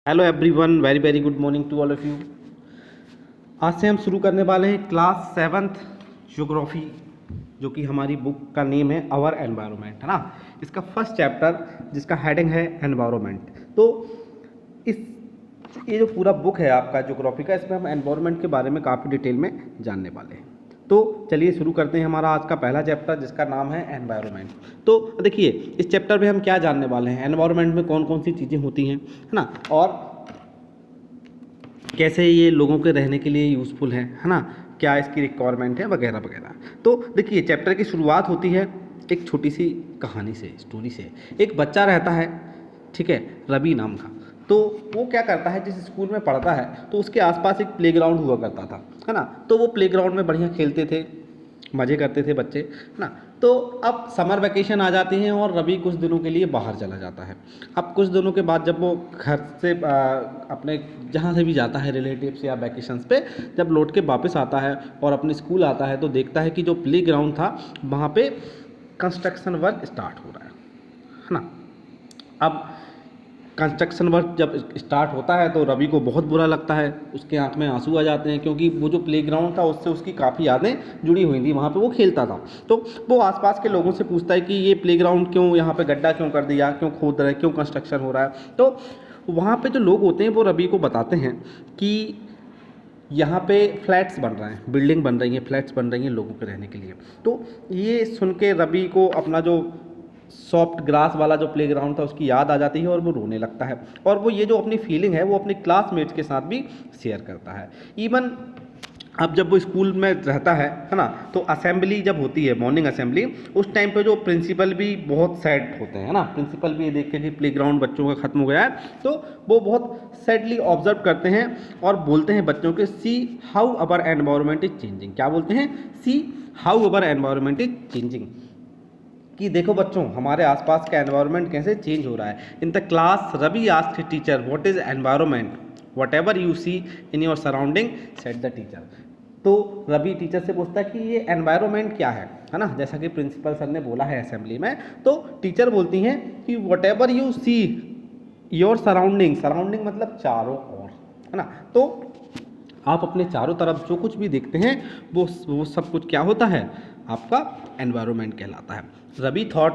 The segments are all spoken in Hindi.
Hello everyone, very very good morning to all of you. आज से हम शुरू करने वाले हैं क्लास 7th ज्योग्राफी, जो कि हमारी बुक का नेम है आवर एनवायरनमेंट, है ना। इसका फर्स्ट चैप्टर जिसका हेडिंग है एनवायरनमेंट। तो इस ये जो पूरा बुक है आपका ज्योग्राफी का, इसमें हम एनवायरनमेंट के बारे में काफ़ी डिटेल में जानने वाले हैं। तो चलिए शुरू करते हैं हमारा आज का पहला चैप्टर, जिसका नाम है एनवायरनमेंट। तो देखिए, इस चैप्टर में हम क्या जानने वाले हैं, एनवायरनमेंट में कौन कौन सी चीज़ें होती हैं, है ना, और कैसे ये लोगों के रहने के लिए यूज़फुल है ना, क्या इसकी रिक्वायरमेंट है वगैरह वगैरह। तो देखिए, चैप्टर की शुरुआत होती है एक छोटी सी कहानी से, स्टोरी से। एक बच्चा रहता है, ठीक है, रवि नाम का। तो वो क्या करता है, जिस स्कूल में पढ़ता है तो उसके आसपास एक प्लेग्राउंड हुआ करता था, है ना। तो वो प्लेग्राउंड में बढ़िया खेलते थे, मज़े करते थे बच्चे, है ना। तो अब समर वैकेशन आ जाती हैं और रवि कुछ दिनों के लिए बाहर चला जाता है। अब कुछ दिनों के बाद जब वो घर से अपने जहाँ से भी जाता है, रिलेटिव्स या वैकेशंस पे, जब लौट के वापस आता है और अपने स्कूल आता है, तो देखता है कि जो प्लेग्राउंड था वहाँ पे कंस्ट्रक्शन वर्क स्टार्ट हो रहा है ना। अब कंस्ट्रक्शन वर्क जब स्टार्ट होता है तो रवि को बहुत बुरा लगता है, उसके आंख में आंसू आ जाते हैं, क्योंकि वो जो प्लेग्राउंड था उससे उसकी काफ़ी यादें जुड़ी हुई थी, वहाँ पे वो खेलता था। तो वो आसपास के लोगों से पूछता है कि ये प्लेग्राउंड क्यों, यहाँ पे गड्ढा क्यों कर दिया, क्यों खोद रहे, क्यों कंस्ट्रक्शन हो रहा है। तो वहाँ पे जो लोग होते हैं वो रवि को बताते हैं कि यहाँ पे फ्लैट्स बन रहे हैं, बिल्डिंग बन रही है, फ्लैट्स बन रही हैं लोगों के रहने के लिए। तो ये सुन के रवि को अपना जो सॉफ्ट ग्रास वाला जो प्लेग्राउंड था उसकी याद आ जाती है और वो रोने लगता है। और वो ये जो अपनी फीलिंग है वो अपने क्लासमेट्स के साथ भी शेयर करता है। इवन अब जब वो स्कूल में रहता है ना, तो असेंबली जब होती है, मॉर्निंग असेंबली, उस टाइम पे जो प्रिंसिपल भी बहुत सैड होते हैं ना। प्रिंसिपल भी ये देख के कि प्लेग्राउंड बच्चों का ख़त्म हो गया है, तो वो बहुत सैडली ऑब्जर्व करते हैं और बोलते हैं बच्चों के, see how our environment is changing. क्या बोलते हैं? See how our environment is changing, कि देखो बच्चों, हमारे आसपास का एनवायरनमेंट कैसे चेंज हो रहा है। In the class Ravi asked teacher what is environment, whatever you see in your surrounding, said the teacher. तो रवि टीचर से पूछता है कि ये एनवायरनमेंट क्या है ना, जैसा कि प्रिंसिपल सर ने बोला है असेंबली में। तो टीचर बोलती हैं कि what ever you see your surrounding, surrounding मतलब चारों ओर, है ना। तो आप अपने चारों तरफ जो कुछ भी देखते हैं वो सब कुछ क्या होता है, आपका एनवायरनमेंट कहलाता है। रवि थॉट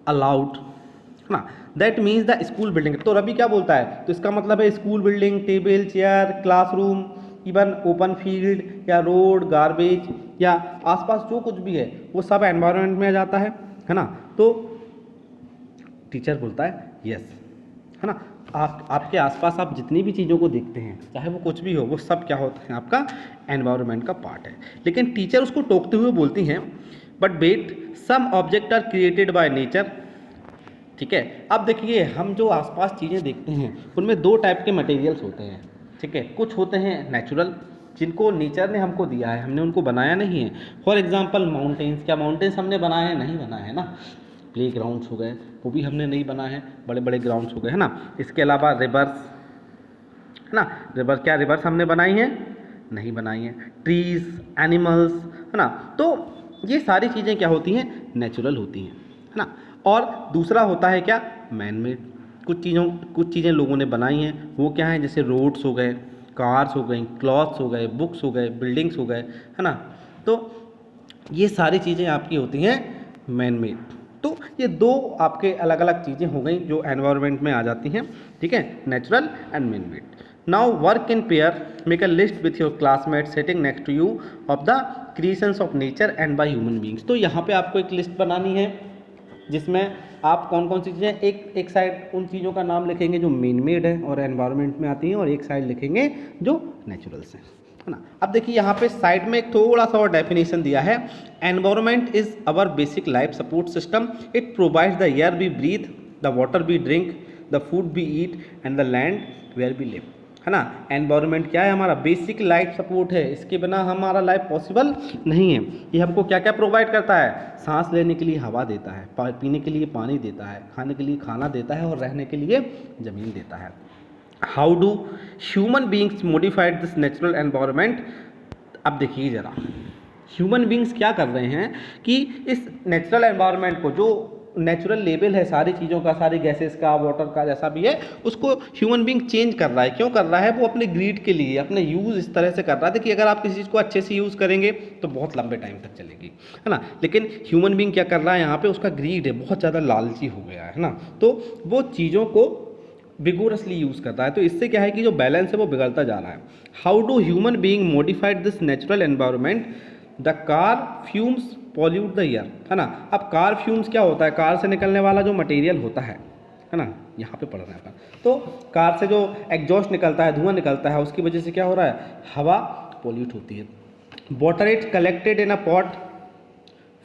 अलाउड, है ना, that means the school building. तो रवि क्या बोलता है, तो इसका मतलब है school building, table chair, classroom, even open field या रोड, गार्बेज या आसपास जो कुछ भी है वो सब एनवायरनमेंट में आ जाता है ना। तो टीचर बोलता है यस, है ना। आपके आसपास आप जितनी भी चीज़ों को देखते हैं, चाहे वो कुछ भी हो, वो सब क्या होता है, आपका एनवायरनमेंट का पार्ट है। लेकिन टीचर उसको टोकते हुए बोलती हैं, but wait, some object are created by nature. ठीक है, अब देखिए, हम जो आसपास चीज़ें देखते हैं उनमें दो टाइप के मटेरियल्स होते हैं, ठीक है। कुछ होते हैं नेचुरल, जिनको नेचर ने हमको दिया है, हमने उनको बनाया नहीं है। फॉर एग्जांपल माउंटेन्स, क्या माउंटेन्स हमने बनाए हैं? नहीं बनाए हैं ना। प्ले ग्राउंड्स हो गए, वो भी हमने नहीं बनाए हैं, बड़े बड़े ग्राउंड्स हो गए, है ना। इसके अलावा रिवर्स, है ना, रिवर, क्या रिवर्स हमने बनाई हैं? नहीं बनाई हैं। ट्रीज, एनिमल्स, है ना। तो ये सारी चीज़ें क्या होती हैं? नेचुरल होती हैं, है ना। और दूसरा होता है क्या? Man made. कुछ चीज़ें लोगों ने बनाई हैं, वो क्या है? जैसे रोड्स हो गए, कार्स हो गई, क्लॉथ्स हो गए, बुक्स हो गए, बिल्डिंग्स हो गए, है ना। तो ये सारी चीज़ें आपकी होती हैं मैन मेड। तो ये दो आपके अलग अलग चीज़ें हो गई जो एनवायरनमेंट में आ जाती हैं, ठीक है, natural and man made. Now work in pair, make a list with your classmate setting next to you of the creations of nature and by human beings. तो यहाँ पे आपको एक लिस्ट बनानी है जिसमें आप कौन कौन सी चीज़ें, एक साइड उन चीज़ों का नाम लिखेंगे जो मेन मेड है और एनवायरनमेंट में आती हैं, और एक साइड लिखेंगे जो नेचुरल्स हैं, है ना। अब देखिए, यहाँ पे साइड में एक थोड़ा सा और डेफिनेशन दिया है। Environment is our basic life support system, it provides the air we breathe, the water we drink, the food we eat and the land where we live, है ना। एनवायरनमेंट क्या है? हमारा बेसिक लाइफ सपोर्ट है, इसके बिना हमारा लाइफ पॉसिबल नहीं है। ये हमको क्या क्या प्रोवाइड करता है? सांस लेने के लिए हवा देता है, पीने के लिए पानी देता है, खाने के लिए खाना देता है और रहने के लिए ज़मीन देता है। How do human beings modified this natural environment? अब देखिए ज़रा, ह्यूमन बींग्स क्या कर रहे हैं कि इस नेचुरल एनवायरनमेंट को, जो नेचुरल लेवल है सारी चीज़ों का, सारी गैसेस का, वाटर का, जैसा भी है, उसको ह्यूमन बींग चेंज कर रहा है। क्यों कर रहा है? वो अपने ग्रीड के लिए, अपने यूज़ इस तरह से कर रहा है। देखिए अगर आप किसी चीज़ को अच्छे से यूज़ करेंगे तो बहुत लंबे टाइम तक चलेगी, है ना। लेकिन ह्यूमन बींग क्या कर रहा है यहाँ पे, उसका ग्रीड है, बहुत ज़्यादा लालची हो गया है ना, तो वो चीज़ों को विगोरसली यूज़ करता है। तो इससे क्या है कि जो बैलेंस है वो बिगड़ता जा रहा है। How do human being modified this natural environment? The car fumes pollute the air, है ना। अब कार फ्यूम्स क्या होता है? कार से निकलने वाला जो मटेरियल होता है ना, यहाँ पे पढ़ रहे हैं अपन। तो कार से जो एग्जॉस्ट निकलता है, धुआं निकलता है, उसकी वजह से क्या हो रहा है? हवा पॉल्यूट होती है। Water is collected in a pot,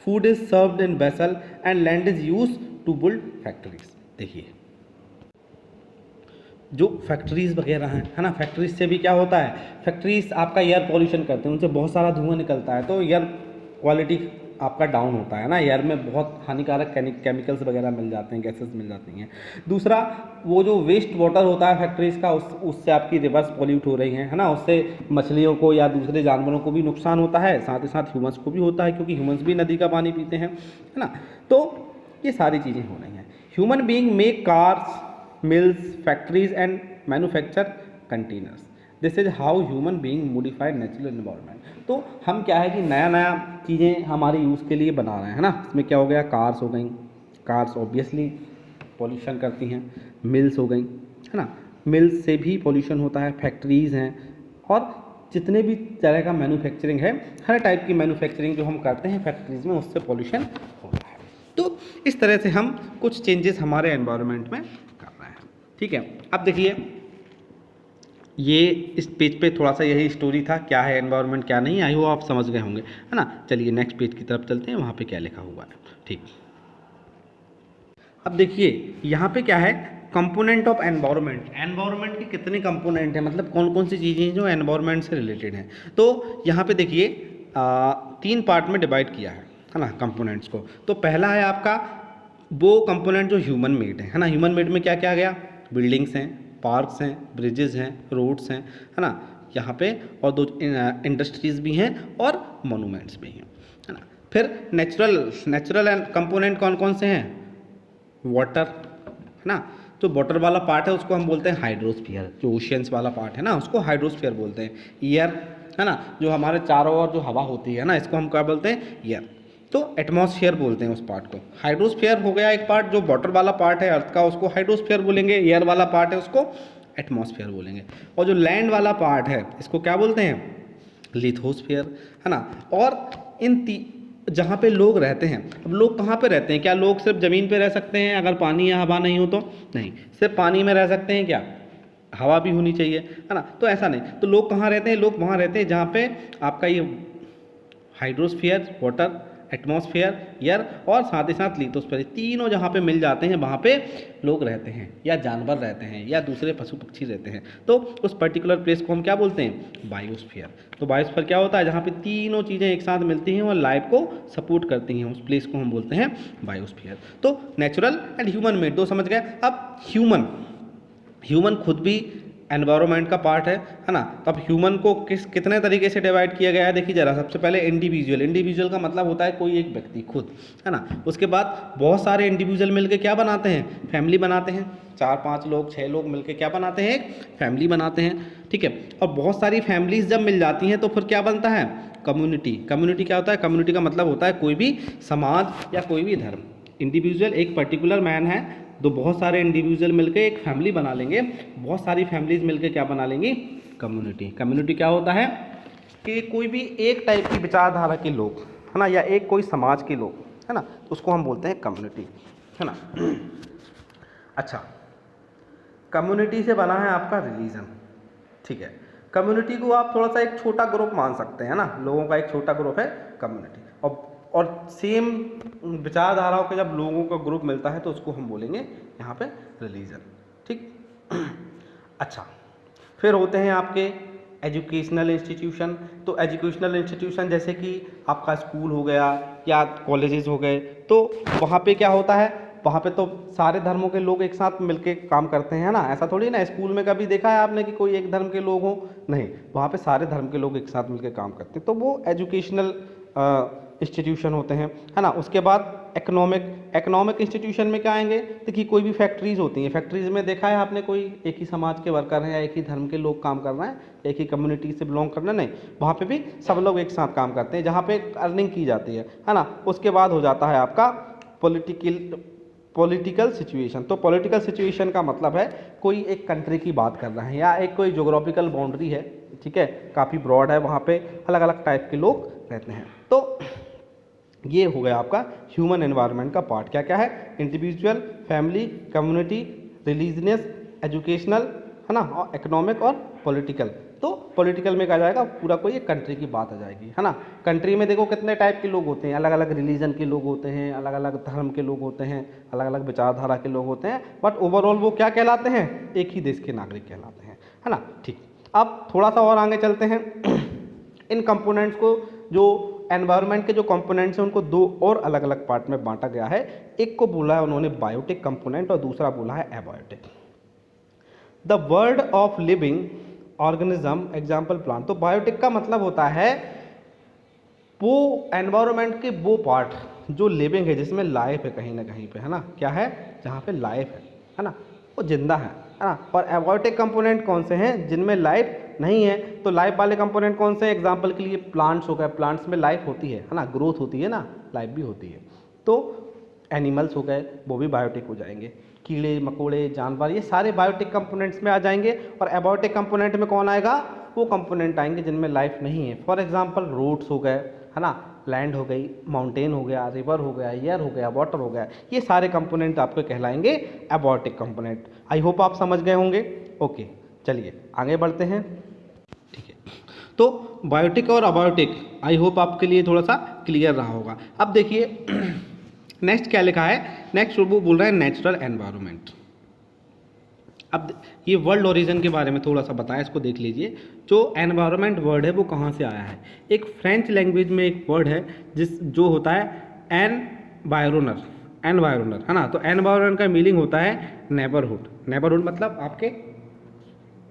food is served in vessel and land is use to build factories. देखिए जो फैक्ट्रीज़ वगैरह हैं, है ना, फैक्ट्रीज से भी क्या होता है? फैक्ट्रीज आपका एयर पॉल्यूशन करते हैं, उनसे बहुत सारा धुआं निकलता है, तो एयर क्वालिटी आपका डाउन होता है ना, एयर में बहुत हानिकारक केमिकल्स वगैरह मिल जाते हैं, गैसेस मिल जाती हैं। दूसरा, वो जो वेस्ट वाटर होता है फैक्ट्रीज़ का, उससे आपकी रिवर्स पॉल्यूट हो रही हैं, है ना, उससे मछलियों को या दूसरे जानवरों को भी नुकसान होता है, साथ ही साथ ह्यूमंस को भी होता है, क्योंकि ह्यूमंस भी नदी का पानी पीते हैं, है ना। तो ये सारी चीज़ें हो रही हैं। Human being make cars, mills, factories and manufacture containers. This is how human being modified natural environment. तो हम क्या है कि नया नया चीज़ें हमारे यूज़ के लिए बना रहे हैं, है ना। इसमें क्या हो गया? कार्स हो गई, कार्स ऑब्वियसली पॉल्यूशन करती हैं। मिल्स हो गई, है ना, मिल्स से भी पॉल्यूशन होता है। फैक्ट्रीज़ हैं, और जितने भी तरह का मैन्युफैक्चरिंग है, हर टाइप की मैन्युफैक्चरिंग जो हम करते हैं फैक्ट्रीज़ में, उससे पॉल्यूशन होता है। तो इस तरह से हम कुछ चेंजेस हमारे एनवायरनमेंट में कर रहे हैं, ठीक है। अब देखिए ये इस पेज पे थोड़ा सा यही स्टोरी था, क्या है एनवायरनमेंट क्या नहीं, आई हो आप समझ गए होंगे, है ना। चलिए नेक्स्ट पेज की तरफ चलते हैं, वहाँ पे क्या लिखा हुआ है, ठीक। अब देखिए यहाँ पे क्या है? Component of environment. एनवायरनमेंट के कितने कंपोनेंट हैं, मतलब कौन कौन सी चीज़ें हैं जो एनवायरनमेंट से रिलेटेड हैं। तो यहाँ पे देखिए 3 पार्ट में डिवाइड किया है ना कंपोनेंट्स को। तो पहला है आपका वो कंपोनेंट जो ह्यूमन मेड है ना। ह्यूमन मेड में क्या क्या गया? बिल्डिंग्स हैं, पार्क्स हैं, ब्रिजेस हैं, रोड्स हैं, है ना, यहाँ पे, और 2 इंडस्ट्रीज़ भी हैं और मोनूमेंट्स भी हैं, है ना। फिर नेचुरल एंड कंपोनेंट कौन कौन से हैं? वाटर, है ना, जो वाटर वाला पार्ट है उसको हम बोलते हैं हाइड्रोस्फीयर। जो ओशियंस वाला पार्ट है ना उसको हाइड्रोस्फीयर बोलते हैं। ईयर, है ना, जो हमारे चारों ओर जो हवा होती है ना, इसको हम क्या बोलते हैं? ईयर। तो एटमॉस्फेयर बोलते हैं उस पार्ट को। हाइड्रोस्फीयर हो गया एक पार्ट, जो वाटर वाला पार्ट है अर्थ का उसको हाइड्रोस्फीयर बोलेंगे, एयर वाला पार्ट है उसको एटमॉस्फेयर बोलेंगे, और जो लैंड वाला पार्ट है इसको क्या बोलते हैं? लिथोस्फीयर, है ना। और जहाँ पे लोग रहते हैं, अब लोग कहाँ पे रहते हैं? क्या लोग सिर्फ ज़मीन पे रह सकते हैं अगर पानी या हवा नहीं हो तो? नहीं, सिर्फ पानी में रह सकते हैं क्या? हवा भी होनी चाहिए, है ना। तो ऐसा नहीं, तो लोग कहाँ रहते हैं? लोग वहाँ रहते हैं जहाँ पे आपका ये हाइड्रोस्फीयर, वाटर, एटमॉस्फेयर, एयर और साथ ही साथ लिथोस्फीयर, तीनों जहाँ पे मिल जाते हैं वहाँ पे लोग रहते हैं, या जानवर रहते हैं, या दूसरे पशु पक्षी रहते हैं। तो उस पर्टिकुलर प्लेस को हम क्या बोलते हैं? बायोस्फीयर। तो बायोस्फीयर क्या होता है? जहाँ पे तीनों चीज़ें एक साथ मिलती हैं और लाइफ को सपोर्ट करती हैं, उस प्लेस को हम बोलते हैं बायोस्फीयर। तो नेचुरल एंड ह्यूमन मेड 2 समझ गए। अब ह्यूमन खुद भी एनवायरनमेंट का पार्ट है ना। तो अब ह्यूमन को कितने तरीके से डिवाइड किया गया है? देखिए जरा, सबसे पहले इंडिविजुअल का मतलब होता है कोई एक व्यक्ति खुद, है ना। उसके बाद बहुत सारे इंडिविजुअल मिलके क्या बनाते हैं? फैमिली बनाते हैं। 4-5 लोग, 6 लोग मिलके क्या बनाते हैं? एक फैमिली बनाते हैं, ठीक है। और बहुत सारी फैमिलीज जब मिल जाती हैं तो फिर क्या बनता है? कम्युनिटी। कम्युनिटी क्या होता है? कम्युनिटी का मतलब होता है कोई भी समाज या कोई भी धर्म। इंडिविजुअल एक पर्टिकुलर मैन है, तो बहुत सारे इंडिविजुअल मिलकर एक फैमिली बना लेंगे, बहुत सारी फैमिलीज मिलकर क्या बना लेंगी? कम्युनिटी। कम्युनिटी क्या होता है? कि कोई भी एक टाइप की विचारधारा के लोग, है ना, या एक कोई समाज के लोग, है ना, उसको हम बोलते हैं कम्युनिटी, है ना। अच्छा, कम्युनिटी से बना है आपका रिलीजन, ठीक है। कम्युनिटी को आप थोड़ा सा एक छोटा ग्रुप मान सकते हैं ना, लोगों का एक छोटा ग्रुप है कम्युनिटी। और सेम विचारधाराओं के जब लोगों का ग्रुप मिलता है तो उसको हम बोलेंगे यहाँ पे रिलीजन, ठीक। अच्छा, फिर होते हैं आपके एजुकेशनल इंस्टीट्यूशन। तो एजुकेशनल इंस्टीट्यूशन जैसे कि आपका स्कूल हो गया या कॉलेजेस हो गए, तो वहाँ पे क्या होता है? वहाँ पे तो सारे धर्मों के लोग एक साथ मिलके काम करते हैं ना। ऐसा थोड़ी ना स्कूल में कभी देखा है आपने कि कोई एक धर्म के लोग हों? नहीं, वहाँ पे सारे धर्म के लोग एक साथ मिलके काम करते हैं, तो वो एजुकेशनल इंस्टीट्यूशन होते हैं, है ना। उसके बाद इकोनॉमिक इंस्टीट्यूशन में क्या आएंगे, देखिए कोई भी फैक्ट्रीज होती हैं, फैक्ट्रीज में देखा है आपने, कोई एक ही समाज के वर्कर हैं या एक ही धर्म के लोग काम कर रहे हैं, एक ही कम्युनिटी से बिलोंग करना, नहीं, वहाँ पे भी सब लोग एक साथ काम करते हैं, जहाँ पे अर्निंग की जाती है ना। उसके बाद हो जाता है आपका पॉलिटिकल सिचुएशन। तो पॉलिटिकल सिचुएशन का मतलब है कोई एक कंट्री की बात कर रहे हैं या एक कोई जोग्राफिकल बाउंड्री है, ठीक है, काफ़ी ब्रॉड है, वहाँ पे अलग अलग टाइप के लोग रहते हैं। तो ये हो गया आपका ह्यूमन एनवायरनमेंट का पार्ट। क्या क्या है, इंडिविजुअल, फैमिली, कम्युनिटी, रिलीजनियस, एजुकेशनल, है ना, और इकोनॉमिक और पॉलिटिकल। तो पॉलिटिकल में कहा जाएगा पूरा कोई एक कंट्री की बात आ जाएगी, है ना। कंट्री में देखो कितने टाइप के लोग होते हैं, अलग अलग रिलीजन के लोग होते हैं, अलग अलग धर्म के लोग होते हैं, अलग अलग विचारधारा के लोग होते हैं, बट ओवरऑल वो क्या कहलाते हैं, एक ही देश के नागरिक कहलाते हैं, है ना। ठीक, अब थोड़ा सा और आगे चलते हैं। इन कंपोनेंट्स को, जो एनवायरनमेंट के जो कंपोनेंट्स हैं उनको दो और अलग अलग पार्ट में बांटा गया है। एक को बोला है उन्होंने बायोटिक कंपोनेंट और दूसरा बोला है abiotic. The word of living organism example plant. तो बायोटिक का मतलब होता है वो एनवायरनमेंट के वो पार्ट जो लिविंग है, जिसमें लाइफ है कहीं ना कहीं पे, है ना, क्या है, जहाँ पे लाइफ है ना, वो जिंदा है ना। और एबायोटिक कंपोनेंट कौन से हैं, जिनमें लाइफ नहीं है। तो लाइफ वाले कंपोनेंट कौन से हैं, एग्जांपल के लिए प्लांट्स हो गए, प्लांट्स में लाइफ होती है ना, ग्रोथ होती है ना, लाइफ भी होती है। तो एनिमल्स हो गए, वो भी बायोटिक हो जाएंगे, कीड़े मकोड़े जानवर, ये सारे बायोटिक कंपोनेंट्स में आ जाएंगे। और एबायोटिक कंपोनेंट में कौन आएगा, वो कंपोनेंट आएंगे जिनमें लाइफ नहीं है। फॉर एग्जांपल रोड्स हो गए, है ना, लैंड हो गई, माउंटेन हो गया, रिवर हो गया, एयर हो गया, वाटर हो गया, ये सारे कंपोनेंट आपको कहलाएंगे एबायोटिक कंपोनेंट। आई होप आप समझ गए होंगे। ओके, चलिए आगे बढ़ते हैं। ठीक है, तो बायोटिक और अबायोटिक आई होप आपके लिए थोड़ा सा क्लियर रहा होगा। अब देखिए नेक्स्ट क्या लिखा है, नेक्स्ट वो बोल रहा है नेचुरल एनवायरनमेंट। अब ये वर्ल्ड ओरिजिन के बारे में थोड़ा सा बताया, इसको देख लीजिए। जो एनवायरनमेंट वर्ड है वो कहाँ से आया है, एक फ्रेंच लैंग्वेज में एक वर्ड है जो होता है एनवायरोनर, है ना। तो एनवायरोनर का मीनिंग होता है नेबरहुड मतलब आपके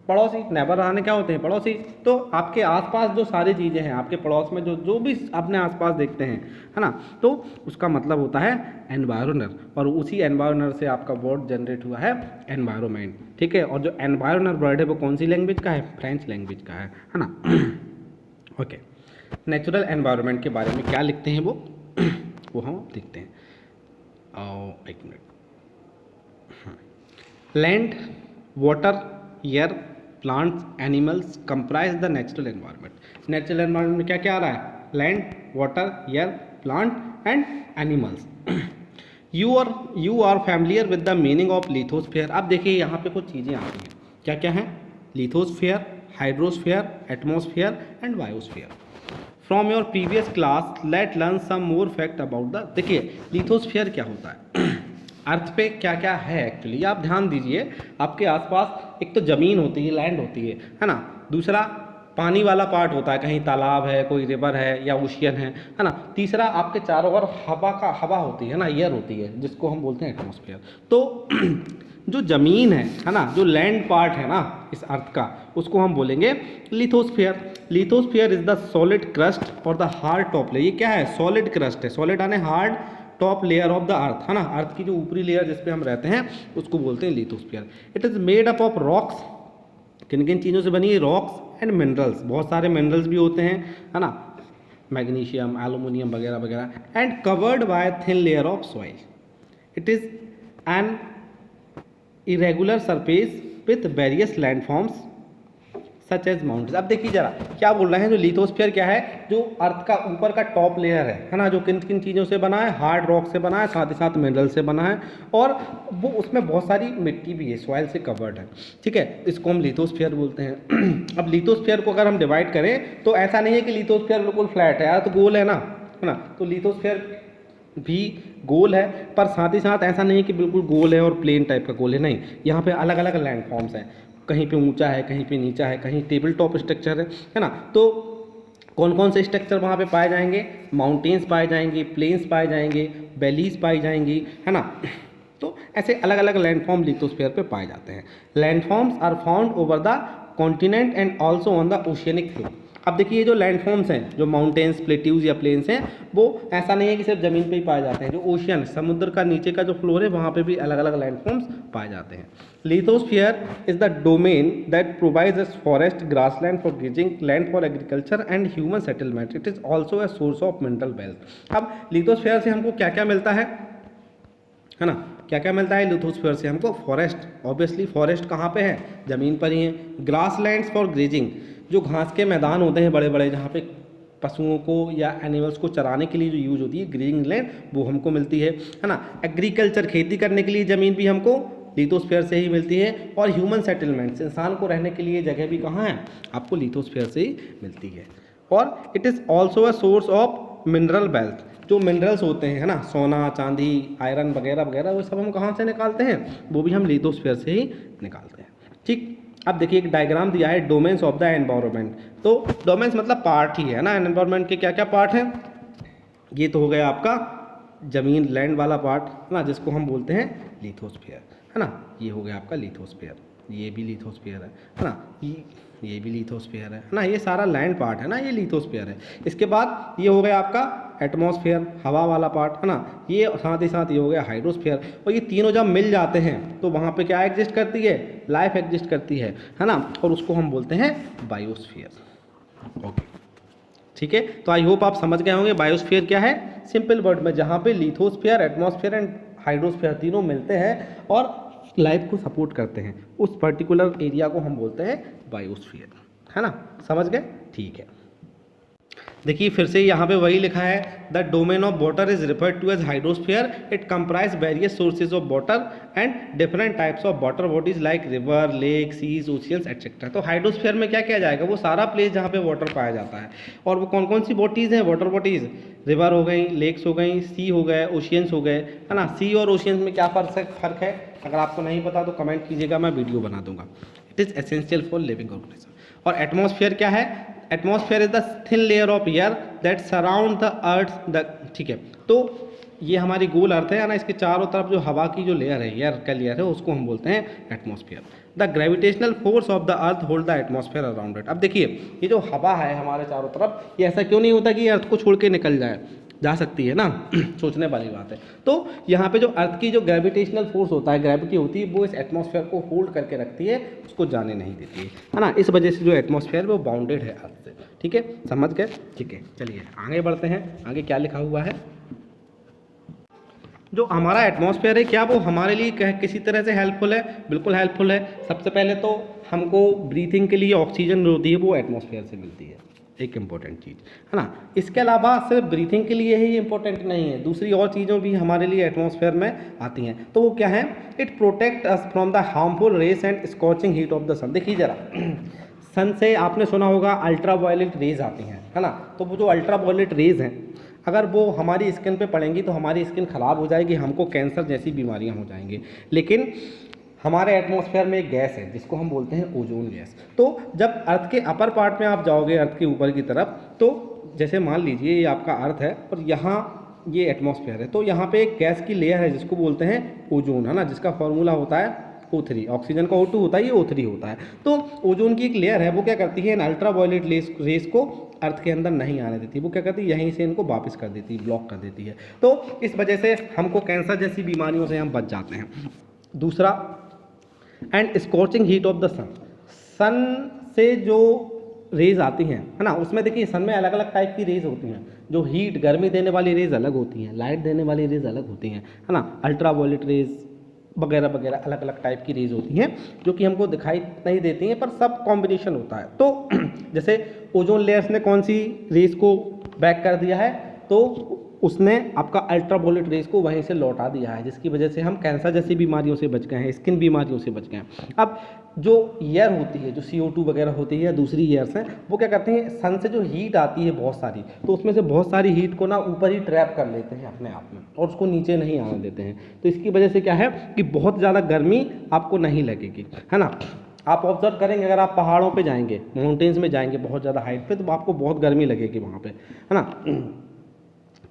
पड़ोसी। नेबर आने क्या होते हैं, पड़ोसी। तो आपके आसपास जो सारी चीज़ें हैं, आपके पड़ोस में जो भी अपने आसपास देखते हैं, है ना, तो उसका मतलब होता है एनवायरनर। और उसी एनवायरनर से आपका वर्ड जनरेट हुआ है एनवायरनमेंट, ठीक है। और जो एनवायरनर वर्ड है वो कौन सी लैंग्वेज का है, फ्रेंच लैंग्वेज का है ना। ओके, नेचुरल एनवायरनमेंट के बारे में क्या लिखते हैं वो हम देखते हैं। एक minute. Land, water, air, plants, animals comprise the natural environment. Natural environment में क्या क्या आ रहा है, land, water, air, plant and animals. You are familiar with the meaning of lithosphere. अब देखिए यहाँ पे कुछ चीज़ें आती हैं, क्या क्या हैं, lithosphere, hydrosphere, atmosphere and biosphere. From your previous class let learn some more fact about the. देखिए लिथोस्फीयर क्या होता है, अर्थ पे क्या क्या है एक्चुअली, आप ध्यान दीजिए। आपके आसपास एक तो ज़मीन होती है, लैंड होती है ना। दूसरा पानी वाला पार्ट होता है, कहीं तालाब है, कोई रिवर है या ओशियन है ना। तीसरा आपके चारों ओर हवा होती है ना, एयर होती है, जिसको हम बोलते हैं एटमॉस्फेयर। तो जो ज़मीन है ना, जो लैंड पार्ट है ना इस अर्थ का, उसको हम बोलेंगे lithosphere. Lithosphere is the solid crust और द हार्ड टॉप लेयर। ये क्या है, सॉलिड क्रस्ट है, सॉलिड यानी hard, top layer of the अर्थ, है ना। अर्थ की जो ऊपरी लेयर जिस पे हम रहते हैं उसको बोलते हैं lithosphere. It is made up of rocks, किन किन चीज़ों से बनी है, रॉक्स एंड मिनरल्स, बहुत सारे मिनरल्स भी होते हैं, है ना, मैग्नीशियम, एल्यूमिनियम वगैरह वगैरह, and covered by thin layer of soil. It is an irregular surface with various landforms such as mountains. अब देखिए जरा क्या बोल रहे हैं, जो लिथोस्फीयर क्या है, जो अर्थ का ऊपर का टॉप लेयर है ना, जो किन किन चीज़ों से बना है, हार्ड रॉक से बना है, साथ ही साथ मिनरल से बना है, और वो उसमें बहुत सारी मिट्टी भी है, सॉइल से कवर्ड है, ठीक है। इसको हम लिथोस्फीयर बोलते हैं। अब लिथोस्फीयर को अगर हम डिवाइड करें तो ऐसा नहीं है कि लिथोस्फीयर बिल्कुल फ्लैट है, यार तो गोल है ना। तो लिथोस्फीयर भी गोल है, पर साथ ही साथ ऐसा नहीं है कि बिल्कुल गोल है और प्लेन टाइप का गोल है, नहीं। यहाँ पे अलग अलग लैंडफॉर्म्स हैं, कहीं पे ऊंचा है, कहीं पे नीचा है, कहीं टेबल टॉप स्ट्रक्चर है ना। तो कौन कौन से स्ट्रक्चर वहाँ पे पाए जाएंगे, माउंटेन्स पाए जाएंगे, प्लेन्स पाए जाएंगे, वैलीज पाई जाएंगी, है ना। तो ऐसे अलग अलग लैंडफॉर्म लिथोस्फीयर पे पाए जाते हैं। Landforms are found over the continent and also on the oceanic floor. अब देखिए ये जो लैंडफॉर्म्स हैं, जो माउंटेन्स, प्लेट्यूज या प्लेन्स हैं, वो ऐसा नहीं है कि सिर्फ ज़मीन पे ही पाए जाते हैं। जो ओशियन, समुद्र का नीचे का जो फ्लोर है, वहाँ पे भी अलग अलग लैंडफॉर्म्स पाए जाते हैं। Lithosphere is the domain that provides us forest, grassland for grazing, land for agriculture and human settlement. It is also a source of mineral wealth. अब लिथोस्फीयर से हमको क्या क्या मिलता है ना, क्या क्या मिलता है लिथोस्फीयर से हमको? फॉरेस्ट, ऑब्वियसली फॉरेस्ट कहाँ पे है? ज़मीन पर ही है। ग्रास लैंड्स फॉर ग्रेजिंग, जो घास के मैदान होते हैं बड़े बड़े, जहाँ पे पशुओं को या एनिमल्स को चराने के लिए जो यूज होती है ग्रीजिंग लैंड, वो हमको मिलती है ना। एग्रीकल्चर, खेती करने के लिए ज़मीन भी हमको लिथोस्फीयर से ही मिलती है। और ह्यूमन सेटलमेंट्स, इंसान को रहने के लिए जगह भी कहाँ है? आपको लिथोस्फीयर से ही मिलती है। और it is also a source of mineral wealth, जो मिनरल्स होते हैं, है ना, सोना, चांदी, आयरन वगैरह वगैरह, वो सब हम कहाँ से निकालते हैं? वो भी हम लिथोस्फीयर से ही निकालते हैं। ठीक, अब देखिए एक डायग्राम दिया है, डोमेन्स ऑफ द एनवायरनमेंट। तो डोमेन्स मतलब पार्ट ही है ना, एनवायरनमेंट के क्या क्या पार्ट हैं? ये तो हो गया आपका ज़मीन, लैंड वाला पार्ट, है ना, जिसको हम बोलते हैं लिथोस्फीयर, है ना। ये हो गया आपका लिथोस्फीयर, ये भी लिथोस्फीयर है ना, ये भी लिथोस्फीयर है ना, ये सारा लैंड पार्ट है ना, ये लिथोस्फीयर है। इसके बाद ये हो गया आपका एटमॉस्फेयर, हवा वाला पार्ट, है ना, ये साथ ही साथ ये हो गया हाइड्रोस्फीयर। और ये तीनों जब मिल जाते हैं तो वहाँ पे क्या एग्जिस्ट करती है? लाइफ एग्जिस्ट करती है ना, और उसको हम बोलते हैं बायोस्फीयर। ओके, ठीक है, तो आई होप आप समझ गए होंगे बायोस्फीयर क्या है, सिंपल वर्ड में, जहाँ पे लिथोस्फीयर, एटमॉस्फेयर एंड हाइड्रोस्फीयर तीनों मिलते हैं और लाइफ को सपोर्ट करते हैं, उस पर्टिकुलर एरिया को हम बोलते हैं बायोस्फीयर, है ना। समझ गए? ठीक है। देखिए फिर से यहाँ पे वही लिखा है, the domain of water is referred to as hydrosphere. It comprise various sources of water and different types of water bodies like river, lake, seas, oceans etcetera. तो हाइड्रोस्फीयर में क्या किया जाएगा? वो सारा प्लेस जहाँ पे वाटर पाया जाता है। और वो कौन कौन सी बॉडीज हैं? वाटर बॉडीज, रिवर हो गई, लेक्स हो गई, सी हो गए, ओशियंस हो गए, है ना। सी और ओशियंस में क्या फर्क है? अगर आपको नहीं पता तो कमेंट कीजिएगा, मैं वीडियो बना दूंगा। It is essential for living organism. और एटमॉस्फेयर क्या है? Atmosphere is the thin layer of air that surround the earth the, ठीक है, तो ये हमारी गोल अर्थ है ना, इसके चारों तरफ जो हवा की जो लेयर है, एयर का लेयर है, उसको हम बोलते हैं atmosphere. The gravitational force of the earth hold the atmosphere around it. अब देखिए ये जो हवा है हमारे चारों तरफ, ये ऐसा क्यों नहीं होता कि अर्थ को छोड़ के निकल जाए? जा सकती है ना सोचने वाली बात है। तो यहाँ पे जो अर्थ की जो ग्रेविटेशनल फोर्स होता है, ग्रेविटी होती है, वो इस एटमॉस्फेयर को होल्ड करके रखती है, उसको जाने नहीं देती है ना। इस वजह से जो एटमॉस्फेयर वो बाउंडेड है अर्थ से। ठीक है, समझ गए? ठीक है, चलिए आगे बढ़ते हैं। आगे क्या लिखा हुआ है? जो हमारा एटमॉस्फेयर है, क्या वो हमारे लिए किसी तरह से हेल्पफुल है? बिल्कुल हेल्पफुल है। सबसे पहले तो हमको ब्रीथिंग के लिए ऑक्सीजन जो होती है वो एटमॉस्फेयर से मिलती है, एक इम्पॉर्टेंट चीज़, है ना। इसके अलावा सिर्फ ब्रीथिंग के लिए ही इम्पोर्टेंट नहीं है, दूसरी और चीज़ों भी हमारे लिए एटमॉस्फेयर में आती हैं। तो वो क्या है? It protect us from the harmful rays and scorching heat of the sun. देखिए जरा सन से आपने सुना होगा अल्ट्रा वायलेट रेज आती हैं, है ना। तो वो जो अल्ट्रा वायलेट रेज हैं, अगर वो हमारी स्किन पे पड़ेंगी तो हमारी स्किन ख़राब हो जाएगी, हमको कैंसर जैसी बीमारियां हो जाएंगी। लेकिन हमारे एटमॉस्फेयर में एक गैस है जिसको हम बोलते हैं ओजोन गैस। तो जब अर्थ के अपर पार्ट में आप जाओगे, अर्थ के ऊपर की तरफ, तो जैसे मान लीजिए ये आपका अर्थ है और यहाँ ये एटमॉस्फेयर है, तो यहाँ पे एक गैस की लेयर है जिसको बोलते हैं ओजोन, है ना, जिसका फॉर्मूला होता है O3। ऑक्सीजन का O2 होता है, ये O3 होता है। तो ओजोन की एक लेयर है, वो क्या करती है, इन अल्ट्रा वायलेट रेस को अर्थ के अंदर नहीं आने देती, वो क्या करती है, यहीं से इनको वापस कर देती है, ब्लॉक कर देती है। तो इस वजह से हमको कैंसर जैसी बीमारियों से हम बच जाते हैं। दूसरा, and scorching heat of the sun. Sun से जो रेज आती हैं, है ना, उसमें देखिए सन में अलग अलग टाइप की रेज होती हैं। जो हीट, गर्मी देने वाली रेज अलग होती हैं, लाइट देने वाली रेज अलग होती हैं, है ना। अल्ट्रा वायलेट रेज वगैरह वगैरह अलग अलग टाइप की रेज होती हैं जो कि हमको दिखाई नहीं देती हैं, पर सब कॉम्बिनेशन होता है। तो जैसे ओजोन लेयर्स ने कौन सी रेज को बैक कर दिया है, तो उसने आपका अल्ट्रा वायलेट रेज को वहीं से लौटा दिया है, जिसकी वजह से हम कैंसर जैसी बीमारियों से बच गए हैं, स्किन बीमारियों से बच गए हैं। अब जो एयर होती है, जो CO2 वगैरह होती है या दूसरी एयर्स हैं, वो क्या करती हैं, सन से जो हीट आती है बहुत सारी, तो उसमें से बहुत सारी हीट को ना ऊपर ही ट्रैप कर लेते हैं अपने आप में और उसको नीचे नहीं आने देते हैं। तो इसकी वजह से क्या है कि बहुत ज़्यादा गर्मी आपको नहीं लगेगी, है ना। आप ऑब्जर्व करेंगे, अगर आप पहाड़ों पे जाएंगे, माउंटेन्स में जाएंगे बहुत ज़्यादा हाइट पे, तो आपको बहुत गर्मी लगेगी वहाँ पे, है ना।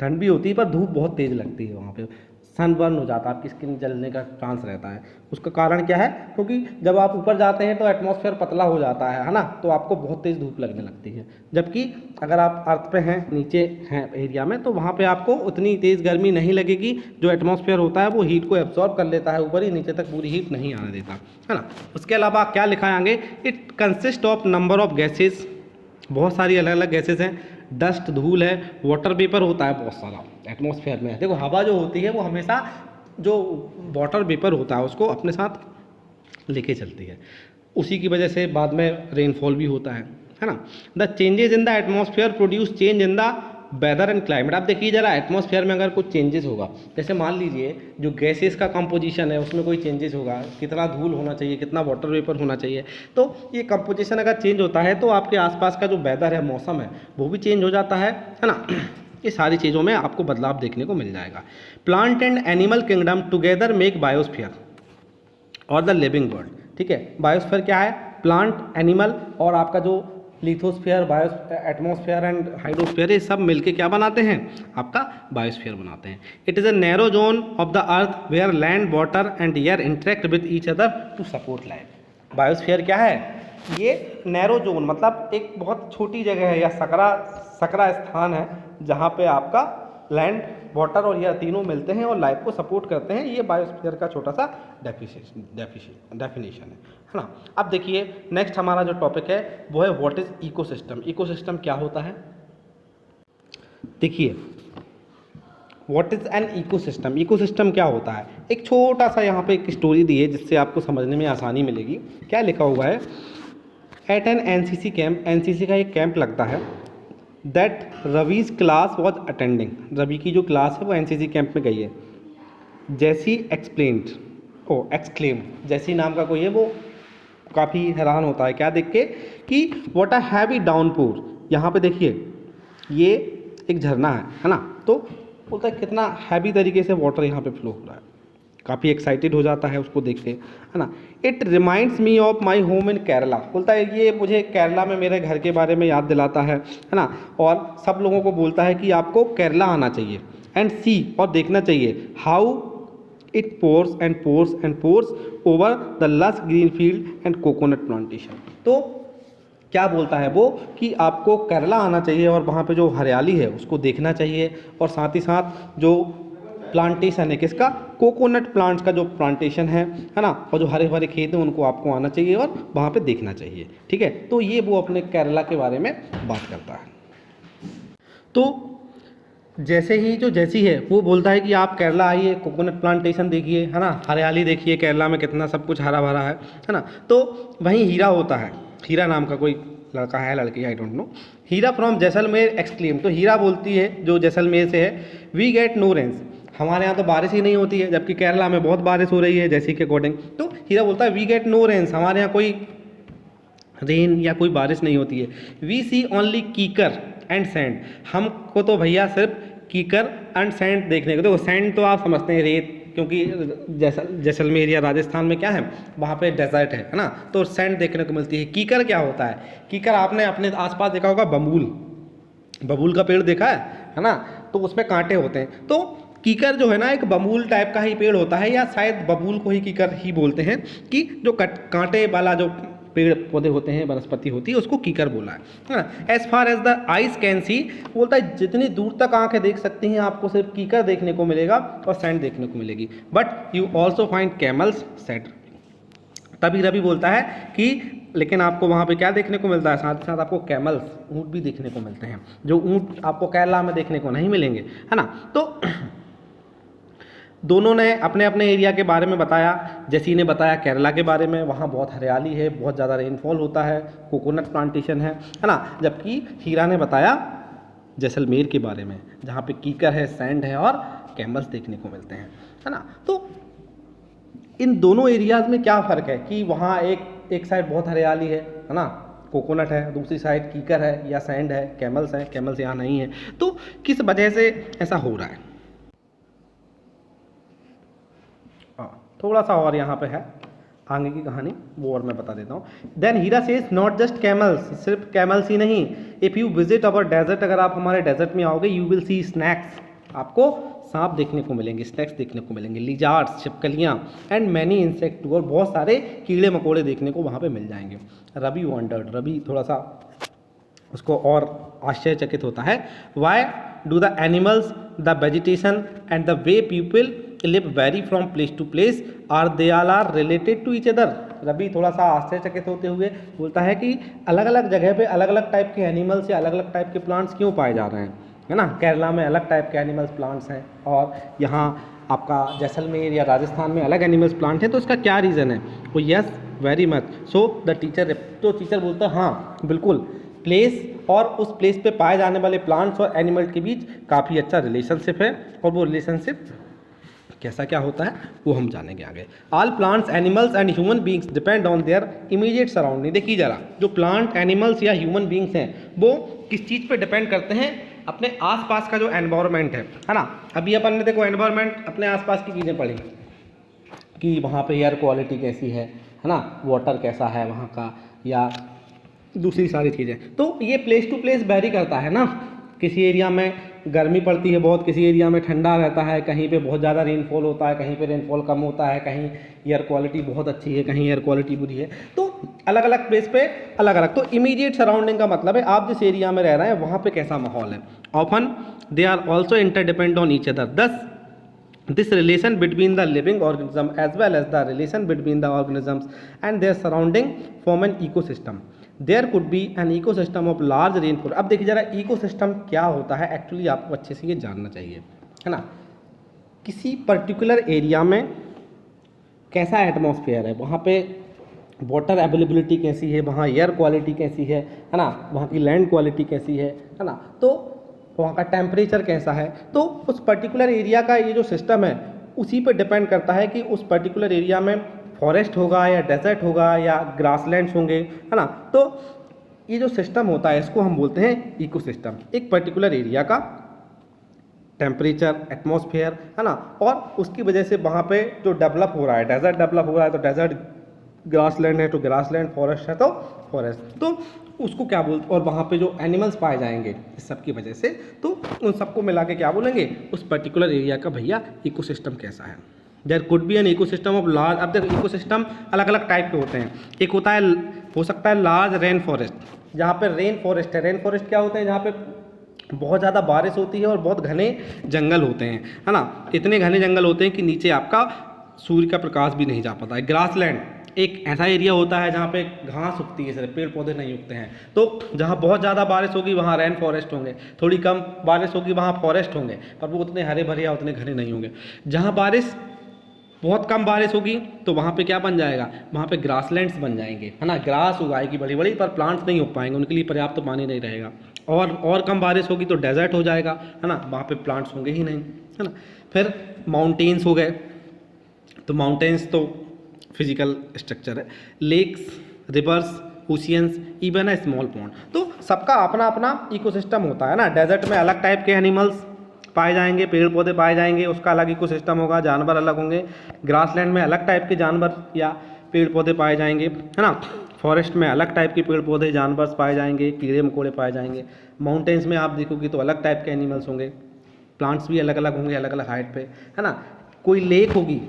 ठंड भी होती है पर धूप बहुत तेज़ लगती है वहाँ पे। सनबर्न हो जाता है, आपकी स्किन जलने का चांस रहता है। उसका कारण क्या है? क्योंकि जब आप ऊपर जाते हैं तो एटमॉस्फेयर पतला हो जाता है ना, तो आपको बहुत तेज़ धूप लगने लगती है। जबकि अगर आप अर्थ पे हैं, नीचे हैं एरिया में, तो वहाँ पे आपको उतनी तेज़ गर्मी नहीं लगेगी। जो एटमॉस्फेयर होता है वो हीट को एब्जॉर्ब कर लेता है ऊपर ही, नीचे तक पूरी हीट नहीं आने देता, है ना। उसके अलावा क्या लिखा है आगे? It consist of number of gases, बहुत सारी अलग अलग गैसेज हैं। डस्ट, धूल है, वाटर वेपर होता है बहुत सारा एटमॉस्फेयर में। देखो हवा जो होती है वो हमेशा जो वाटर वेपर होता है उसको अपने साथ लेके चलती है, उसी की वजह से बाद में रेनफॉल भी होता है ना। The changes in the atmosphere produce change in the weather and climate. आप देखिए जरा, एटमॉस्फेयर में अगर कुछ चेंजेस होगा, जैसे मान लीजिए जो गैसेस का कंपोजिशन है उसमें कोई चेंजेस होगा, कितना धूल होना चाहिए, कितना वाटर वेपर होना चाहिए, तो ये कंपोजिशन अगर चेंज होता है तो आपके आसपास का जो वेदर है, मौसम है, वो भी चेंज हो जाता है ना। ये सारी चीज़ों में आपको बदलाव देखने को मिल जाएगा। Plant and animal kingdom together make biosphere और द लिविंग वर्ल्ड। ठीक है, बायोस्फीयर क्या है? प्लांट, एनिमल और आपका जो लिथोस्फीयर, एटमॉस्फेयर एंड हाइड्रोस्फीयर, ये सब मिलके क्या बनाते हैं? आपका बायोस्फीयर बनाते हैं। It is a narrow zone of the earth where land, water and air interact with each other to support life. Biosphere क्या है? ये नैरो जोन मतलब एक बहुत छोटी जगह है या सकरा स्थान है जहाँ पे आपका लैंड, वाटर और एयर तीनों मिलते हैं और लाइफ को सपोर्ट करते हैं। ये बायोस्फीयर का छोटा सा डेफिनेशन है ना। अब देखिए नेक्स्ट हमारा जो टॉपिक है वो है व्हाट इज इकोसिस्टम। इकोसिस्टम क्या होता है? देखिए what is an ecosystem. Ecosystem क्या होता है? एक छोटा सा यहाँ पे एक स्टोरी दी है जिससे आपको समझने में आसानी मिलेगी। क्या लिखा हुआ है? At an NCC camp, NCC का एक कैंप लगता है, that Ravi's class was attending. Ravi की जो क्लास है वो एनसीसी कैंप में गई है। जैसी एक्सप्लेन्ड, एक्सक्लेम, जैसी नाम का कोई है, वो काफ़ी हैरान होता है क्या देख के कि व्हाट अ हैवी डाउनपोर। यहाँ पे देखिए ये एक झरना है ना, तो बोलता है कितना हैवी तरीके से वाटर यहाँ पे फ्लो हो रहा है। काफ़ी एक्साइटेड हो जाता है उसको देख के, है ना। It reminds me of my home in Kerala. बोलता है ये मुझे केरला में मेरे घर के बारे में याद दिलाता है ना। और सब लोगों को बोलता है कि आपको केरला आना चाहिए एंड सी, और देखना चाहिए, how it pours and pours and pours over the lush green field and coconut plantation. तो क्या बोलता है वो कि आपको केरला आना चाहिए और वहाँ पे जो हरियाली है उसको देखना चाहिए, और साथ ही साथ जो प्लांटेशन है किसका? कोकोनट प्लांट्स का जो प्लांटेशन है ना, और जो हरे भरे खेत हैं उनको आपको आना चाहिए और वहाँ पे देखना चाहिए। ठीक है, तो ये वो अपने केरला के बारे में बात करता है। तो जैसी है वो बोलता है कि आप केरला आइए, कोकोनट प्लांटेशन देखिए, है ना, हरियाली देखिए, केरला में कितना सब कुछ हरा भरा है ना। तो वहीं हीरा होता है, हीरा नाम का कोई लड़का है, लड़की, I don't know. Heera from Jaisalmer exclaim, तो हीरा बोलती है जो जैसलमेर से है, वी गेट नो रेंस, हमारे यहाँ तो बारिश ही नहीं होती है, जबकि केरला में बहुत बारिश हो रही है जैसी के अकॉर्डिंग। तो हीरा बोलता है वी गेट नो रेंस, हमारे यहाँ कोई रेन या कोई बारिश नहीं होती है। वी सी ओनली कीकर एंड सैंड, हमको तो भैया सिर्फ कीकर एंड सैंड देखने को। देखो सैंड तो आप समझते हैं रेत, क्योंकि जैसलमेर या राजस्थान में क्या है, वहाँ पे डेजर्ट है ना, तो सैंड देखने को मिलती है। कीकर क्या होता है? कीकर आपने अपने आसपास देखा होगा, बबूल का पेड़ देखा है ना, तो उसमें कांटे होते हैं। तो कीकर जो है ना एक बबूल टाइप का ही पेड़ होता है, या शायद बबूल को ही कीकर ही बोलते हैं, कि जो कांटे वाला जो पेड़ पौधे होते हैं, वनस्पति होती है, उसको कीकर बोला है ना। As far as the eyes can see, बोलता है जितनी दूर तक आंखें देख सकती हैं आपको सिर्फ कीकर देखने को मिलेगा और सैंड देखने को मिलेगी। But you also find camels said. तभी रवि बोलता है कि लेकिन आपको वहाँ पे क्या देखने को मिलता है? साथ ही साथ आपको कैमल्स, ऊँट भी देखने को मिलते हैं, जो ऊँट आपको केरला में देखने को नहीं मिलेंगे, है ना। तो दोनों ने अपने अपने एरिया के बारे में बताया। जैसी ने बताया केरला के बारे में, वहाँ बहुत हरियाली है, बहुत ज़्यादा रेनफॉल होता है, कोकोनट प्लांटेशन है ना। जबकि हीरा ने बताया जैसलमेर के बारे में, जहाँ पे कीकर है, सैंड है और कैमल्स देखने को मिलते हैं, है ना। तो इन दोनों एरियाज़ में क्या फ़र्क है कि वहाँ एक साइड बहुत हरियाली है ना, कोकोनट है, दूसरी साइड कीकर है या सैंड है, कैमल्स हैं, कैमल्स यहाँ नहीं है। तो किस वजह से ऐसा हो रहा है? थोड़ा सा और यहाँ पे है आगे की कहानी, वो और मैं बता देता हूँ। Then Heera says not just camels, सिर्फ कैमल्स ही नहीं, if you visit our desert, अगर आप हमारे डेजर्ट में आओगे, यू विल सी स्नैक्स, आपको सांप देखने को मिलेंगे, स्नेक्स देखने को मिलेंगे, लिजार्ड्स, छिपकलियाँ एंड मैनी इंसेक्ट, और बहुत सारे कीड़े मकोड़े देखने को वहाँ पे मिल जाएंगे। रवि वंडर्ड, रवि थोड़ा सा उसको और आश्चर्यचकित होता है, why do the animals, the vegetation and the way people live vary from place to place, are they all are related to each other. Ravi थोड़ा सा आश्चर्यचकित होते हुए बोलता है कि अलग अलग जगह पे अलग अलग टाइप के एनिमल्स या अलग अलग टाइप के प्लांट्स क्यों पाए जा रहे हैं, है ना। केरला में अलग टाइप के एनिमल्स प्लांट्स हैं और यहाँ आपका जैसलमेर या राजस्थान में अलग एनिमल्स प्लांट हैं, तो इसका क्या रीज़न है। वो yes very much, so the teacher, तो टीचर बोलता है हाँ बिल्कुल, प्लेस और उस प्लेस पे पाए जाने वाले प्लांट्स और एनिमल के बीच काफ़ी अच्छा रिलेशनशिप है, और वो रिलेशनशिप कैसा क्या होता है वो हम जानेंगे आगे। All plants, animals and human beings depend on their immediate surrounding. देखिए जरा, जो प्लांट, एनिमल्स या ह्यूमन बींग्स हैं वो किस चीज़ पे डिपेंड करते हैं, अपने आसपास का जो एनवायरनमेंट है ना। अभी अपन ने देखो एनवायरनमेंट, अपने आसपास की चीज़ें पढ़ी कि वहाँ पे एयर क्वालिटी कैसी है ना, वाटर कैसा है वहाँ का, या दूसरी सारी चीज़ें। तो ये प्लेस टू प्लेस वेरी करता है ना, किसी एरिया में गर्मी पड़ती है बहुत, किसी एरिया में ठंडा रहता है, कहीं पे बहुत ज़्यादा रेनफॉल होता है, कहीं पे रेनफॉल कम होता है, कहीं एयर क्वालिटी बहुत अच्छी है, कहीं एयर क्वालिटी बुरी है, तो अलग अलग प्लेस पे अलग अलग। तो इमीडिएट सराउंडिंग का मतलब है आप जिस एरिया में रह रहे हैं वहाँ पे कैसा माहौल है। Often they are also interdepend on each other, दस this relation between the living organism as well as the relation between the organisms and their surrounding form an ecosystem. There could be an ecosystem of large rainforest. अब देखिए जरा इकोसिस्टम क्या होता है, एक्चुअली आपको अच्छे से ये जानना चाहिए, है ना। किसी पर्टिकुलर एरिया में कैसा एटमॉस्फेयर है, वहाँ पे वाटर अवेलेबिलिटी कैसी है, वहाँ एयर क्वालिटी कैसी है ना, वहाँ की लैंड क्वालिटी कैसी है ना, तो वहाँ का टेम्परेचर कैसा है। तो उस पर्टिकुलर एरिया का ये जो सिस्टम है उसी पर डिपेंड करता है कि उस पर्टिकुलर एरिया में फॉरेस्ट होगा या डेजर्ट होगा या ग्रासलैंड्स होंगे, है ना। तो ये जो सिस्टम होता है इसको हम बोलते हैं इकोसिस्टम। एक पर्टिकुलर एरिया का टेम्परेचर, एटमॉस्फेयर, है ना, और उसकी वजह से वहाँ पे जो डेवलप हो रहा है, डेजर्ट डेवलप हो रहा है तो डेजर्ट, ग्रासलैंड है तो ग्रासलैंड, फॉरेस्ट है तो फॉरेस्ट, तो उसको क्या बोलते, और वहाँ पे जो एनिमल्स पाए जाएंगे इस सब की वजह से, तो उन सबको मिला के क्या बोलेंगे, उस पर्टिकुलर एरिया का भैया इकोसिस्टम कैसा है। There could be an ecosystem of large, अब देखो इकोसिस्टम अलग अलग टाइप के होते हैं। एक होता है, हो सकता है लार्ज रेन फॉरेस्ट, जहाँ पे रेन फॉरेस्ट है। रेन फॉरेस्ट क्या होते हैं, जहाँ पे बहुत ज़्यादा बारिश होती है और बहुत घने जंगल होते हैं, है ना। इतने घने जंगल होते हैं कि नीचे आपका सूर्य का प्रकाश भी नहीं जा पाता है। ग्रासलैंड एक ऐसा एरिया होता है जहाँ पे घास उगती है, सिर्फ पेड़ पौधे नहीं उगते हैं। तो जहाँ बहुत ज़्यादा बारिश होगी वहाँ रेन फॉरेस्ट होंगे, थोड़ी कम बारिश होगी वहाँ फॉरेस्ट होंगे, पर वो उतने हरे भरे या उतने घने नहीं होंगे। जहाँ बारिश बहुत कम बारिश होगी तो वहाँ पे क्या बन जाएगा, वहाँ पे ग्रासलैंड्स बन जाएंगे, है ना। ग्रास उगाएगी बड़ी बड़ी, पर प्लांट्स नहीं उग पाएंगे, उनके लिए पर्याप्त तो पानी नहीं रहेगा। और कम बारिश होगी तो डेजर्ट हो जाएगा, है ना, वहाँ पे प्लांट्स होंगे ही नहीं, है ना। फिर माउंटेन्स हो गए, तो माउंटेन्स तो फिजिकल स्ट्रक्चर है। Lakes, rivers, oceans, even a small pond, तो सबका अपना अपना इकोसिस्टम होता है ना। डेजर्ट में अलग टाइप के एनिमल्स पाए जाएंगे, पेड़ पौधे पाए जाएंगे, उसका अलग इकोसिस्टम होगा, जानवर अलग होंगे। ग्रासलैंड में अलग टाइप के जानवर या पेड़ पौधे पाए जाएंगे, है ना। फॉरेस्ट में अलग टाइप के पेड़ पौधे जानवर पाए जाएंगे, कीड़े मकोड़े पाए जाएंगे। माउंटेन्स में आप देखोगे तो अलग टाइप के एनिमल्स होंगे, प्लांट्स भी अलग अलग होंगे, अलग अलग हाइट पे, है ना। कोई लेक होगी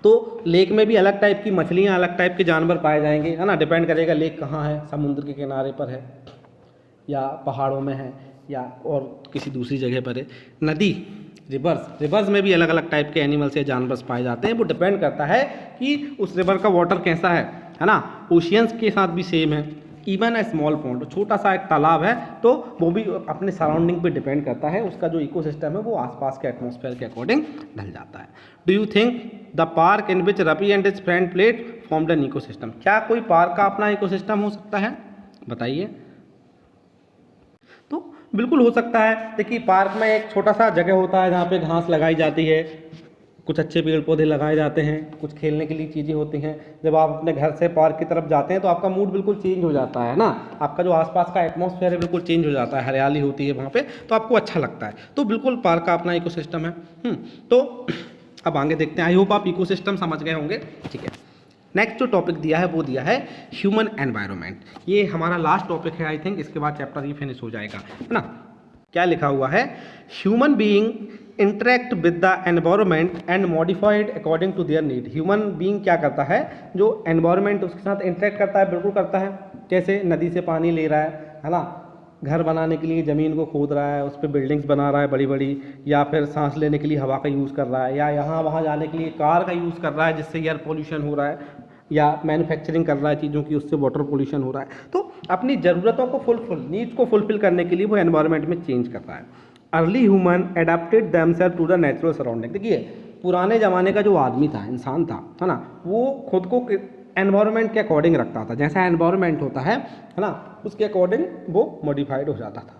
तो लेक में भी अलग टाइप की मछलियाँ, अलग टाइप के जानवर पाए जाएंगे, है ना। डिपेंड करेगा लेक कहाँ है, समुद्र के किनारे पर है या पहाड़ों में है या और किसी दूसरी जगह पर है। नदी, रिवर्स में भी अलग अलग टाइप के एनिमल्स या जानवर पाए जाते हैं। वो डिपेंड करता है कि उस रिवर का वाटर कैसा है ना। ओशियंस के साथ भी सेम है। इवन अ स्मॉल पॉन्ड, छोटा सा एक तालाब है तो वो भी अपने सराउंडिंग पे डिपेंड करता है, उसका जो इकोसिस्टम है वो आसपास के एटमॉस्फेयर के अकॉर्डिंग ढल जाता है। Do you think the park in which Ravi and his friend played formed an ecosystem, क्या कोई पार्क का अपना इकोसिस्टम हो सकता है, बताइए। तो बिल्कुल हो सकता है। देखिए पार्क में एक छोटा सा जगह होता है जहाँ पे घास लगाई जाती है, कुछ अच्छे पेड़ पौधे लगाए जाते हैं, कुछ खेलने के लिए चीज़ें होती हैं। जब आप अपने घर से पार्क की तरफ जाते हैं तो आपका मूड बिल्कुल चेंज हो जाता है ना, आपका जो आसपास का एटमॉस्फेयर है बिल्कुल चेंज हो जाता है, हरियाली होती है वहाँ पे, तो आपको अच्छा लगता है। तो बिल्कुल पार्क का अपना इकोसिस्टम है। तो अब आगे देखते हैं। आई होप आप इकोसिस्टम समझ गए होंगे, ठीक है। नेक्स्ट जो टॉपिक दिया है वो दिया है ह्यूमन एनवायरनमेंट। ये हमारा लास्ट टॉपिक है आई थिंक, इसके बाद चैप्टर ये फिनिश हो जाएगा, है ना। क्या लिखा हुआ है, human being interact with the environment and modified according to their need. Human being क्या करता है, जो एनवायरनमेंट उसके साथ इंटरेक्ट करता है, बिल्कुल करता है। कैसे, नदी से पानी ले रहा है ना, घर बनाने के लिए ज़मीन को खोद रहा है, उस पर बिल्डिंग्स बना रहा है बड़ी बड़ी, या फिर सांस लेने के लिए हवा का यूज़ कर रहा है, या यहाँ वहाँ जाने के लिए कार का यूज़ कर रहा है जिससे एयर पोल्यूशन हो रहा है, या मैन्युफैक्चरिंग कर रहा है चीज़ों की, उससे वाटर पोल्यूशन हो रहा है। तो अपनी ज़रूरतों को नीड्स को फुलफिल करने के लिए वो एनवायरनमेंट में चेंज कर रहा है। Early human adapted themselves to the natural surrounding. देखिए, पुराने ज़माने का जो आदमी था, इंसान था, है ना, वो खुद को एनवायरनमेंट के अकॉर्डिंग रखता था। जैसा एनवायरनमेंट होता है ना, उसके अकॉर्डिंग वो मॉडिफाइड हो जाता था।